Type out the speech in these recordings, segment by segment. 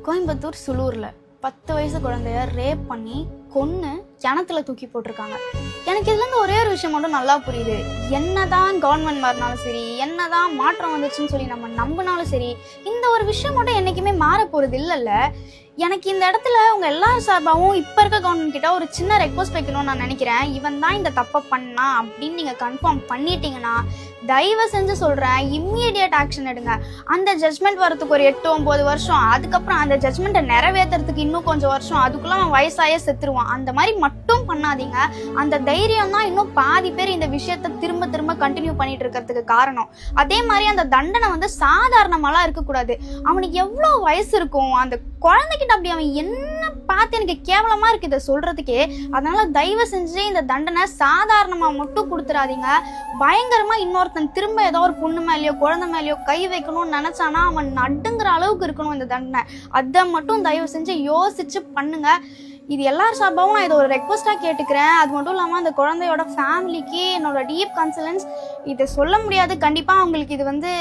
கோயம்புத்தூர் சுலூர்ல 10 வயசு குழந்தைய ரேப் பண்ணி கொன்னு கிணத்துல தூக்கி போட்டிருக்காங்க. எனக்கு இதுல இருந்து ஒரே ஒரு விஷயம் மட்டும் நல்லா புரியுது. என்னதான் கவர்மெண்ட் மாறினாலும் சரி, என்னதான் மாற்றம் வந்துச்சுன்னு சொல்லி நம்ம நம்பினாலும் சரி, இந்த ஒரு விஷயம் மட்டும் என்னைக்குமே மாற போறது இல்லைல்ல. எனக்கு இந்த இடத்துல உங்க எல்லா சார்பாகவும் இப்ப இருக்க கவர்மெண்ட் கிட்ட ஒரு சின்ன ரெக்வஸ்ட் வைக்கணும்னு நான் நினைக்கிறேன். இவன் தான் இந்த தப்பை பண்ணா அப்படின்னு நீங்க கன்ஃபார்ம் பண்ணிட்டீங்கன்னா தயவு செஞ்சு சொல்றேன், இம்மீடியட் ஆக்ஷன் எடுங்க. அந்த ஜட்மெண்ட் வரதுக்கு ஒரு 8-9 வருஷம், அதுக்கப்புறம் அந்த ஜட்மெண்ட்டை நிறைவேற்றுறதுக்கு இன்னும் கொஞ்சம் வருஷம், அதுக்குள்ள அவன் வயசாயே செத்துருவான். அந்த மாதிரி மட்டும் பண்ணாதீங்க. அந்த தைரியம் தான் இன்னும் பாதி பேர் இந்த விஷயத்த திரும்ப திரும்ப கண்டினியூ பண்ணிட்டு இருக்கிறதுக்கு காரணம். அதே மாதிரி அந்த தண்டனை வந்து சாதாரணமாலாம் இருக்கக்கூடாது. அவனுக்கு எவ்வளோ வயசு இருக்கும், அந்த குழந்தைகிட்ட அப்படி அவன் என்ன பார்த்து எனக்கு கேவலமா இருக்கு இதை சொல்றதுக்கே. அதனால தயவு செஞ்சு இந்த தண்டனை சாதாரணமா மட்டும் கொடுத்துடாதீங்க. பயங்கரமா இன்னொருத்தன் திரும்ப ஏதோ ஒரு பொண்ணு மேலேயோ குழந்தை மேலேயோ கை வைக்கணும்னு நினைச்சானா அவன் நடுங்கிற அளவுக்கு இருக்கணும் இந்த தண்டனை. அதை மட்டும் தயவு செஞ்சு யோசிச்சு பண்ணுங்க. இது எல்லார் சார்பாகவும் நான் இதை ஒரு ரெக்வஸ்டா கேட்டுக்கிறேன். அது மட்டும் இல்லாம அந்த குழந்தையோட ஃபேமிலிக்கு என்னோட டீப் கன்சலன்ஸ். இதை சொல்ல முடியாது, கண்டிப்பா அவங்களுக்கு இது வந்து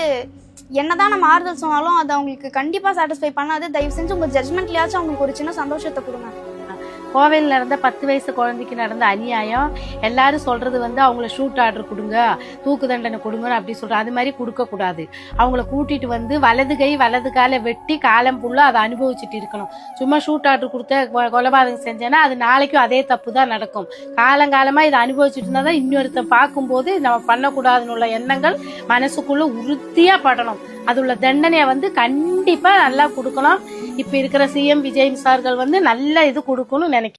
என்னதான் நம்ம ஆறுதல் சொன்னாலும் அது அவங்களுக்கு கண்டிப்பா சாட்டிஸ்ஃபை பண்ணாது. தயவு செஞ்சு உங்க ஜட்மெண்ட்லயாச்சும் அவங்களுக்கு ஒரு சின்ன சந்தோஷத்தை கொடுங்க. கோவையில் நடந்த 10 வயசு குழந்தைக்கு நடந்த அநியாயம். எல்லாரும் சொல்றது வந்து அவங்கள ஷூட் ஆர்டர் கொடுங்க, தூக்கு தண்டனை கொடுங்கன்னு அப்படி சொல்றாங்க. அது மாதிரி கொடுக்க கூடாது. அவங்கள கூட்டிட்டு வந்து வலது கை வலது காலை வெட்டி காலம் ஃபுல்லா அதை அனுபவிச்சுட்டு இருக்கணும். சும்மா ஷூட் ஆர்டர் கொடுத்த கொலைபாதகம் செஞ்சேன்னா அது நாளைக்கும் அதே தப்பு தான் நடக்கும். காலங்காலமா இதை அனுபவிச்சுட்டு இருந்தா தான் இன்னொருத்தன் பார்க்கும்போது நம்ம பண்ணக்கூடாதுன்னு உள்ள எண்ணங்கள் மனசுக்குள்ள உறுதியா படணும். அது உள்ள தண்டனையை வந்து கண்டிப்பா நல்லா கொடுக்கணும். இப்ப இருக்கிற சிஎம் விஜய் சார்கள் வந்து நல்ல இது கொடுக்கணும்னு நினைக்கிறேன்.